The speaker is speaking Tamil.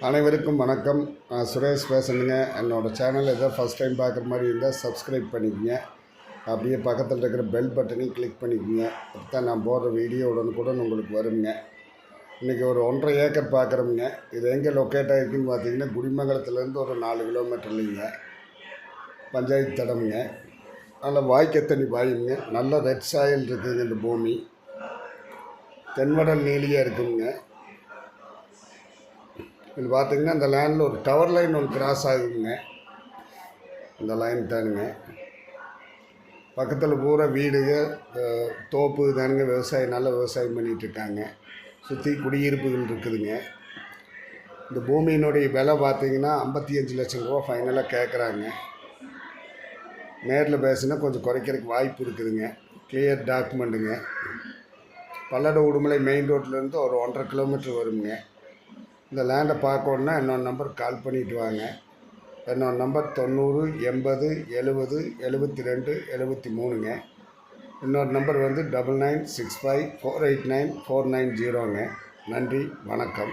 அனைவருக்கும் வணக்கம். நான் சுரேஷ் பேசுகிறேங்க. என்னோடய சேனல் ஏதோ ஃபஸ்ட் டைம் பார்க்குற மாதிரி இருந்தால் சப்ஸ்கிரைப் பண்ணிக்கோங்க. அப்படியே பக்கத்தில் இருக்கிற பெல் பட்டனையும் கிளிக் பண்ணிக்கோங்க. அப்போ தான் நான் போடுற வீடியோ உடனுக்குடன் உங்களுக்கு வருங்க. இன்றைக்கி ஒரு 1.5 ஏக்கர் பார்க்குறோமுங்க. இது எங்கே லொக்கேட் ஆகிருக்குன்னு பார்த்தீங்கன்னா, குடிமங்கலத்துலேருந்து ஒரு 4 கிலோமீட்டர்லைங்க. பஞ்சாயத்து தடமுங்க. நல்ல வாய்க்கத்தண்ணி பாயுங்க. நல்ல ரெட் சாயில் இருக்குதுங்க. இந்த பூமி தென்வடல் நீலியாக இருக்குதுங்க. இது பார்த்திங்கன்னா இந்த லேண்டில் ஒரு டவர் லைன் ஒன்று கிராஸ் ஆகுதுங்க. இந்த லைன் தானுங்க. பக்கத்தில் பூரா வீடுங்க, தோப்பு தானுங்க. விவசாயம், நல்ல விவசாயம் பண்ணிகிட்ருக்காங்க. சுற்றி குடியிருப்புகள் இருக்குதுங்க. இந்த பூமியினுடைய விலை பார்த்திங்கன்னா 55 லட்சம் ரூபா ஃபைனலாக கேட்குறாங்க. நேரில் பேசுனா கொஞ்சம் குறைக்கிறதுக்கு வாய்ப்பு இருக்குதுங்க. கிளியர் டாக்குமெண்ட்டுங்க. பல்லட உடுமலை மெயின் ரோட்லேருந்து ஒரு 1.5 கிலோமீட்டர் வருங்க. இந்த லேண்டை பார்க்கணுன்னா என்னோட நம்பருக்கு கால் பண்ணிவிட்டு வாங்க. என்னோட நம்பர் 90 80 70 72 73ங்க. இன்னொரு நம்பர் வந்து 9965 489 490ங்க. நன்றி, வணக்கம்.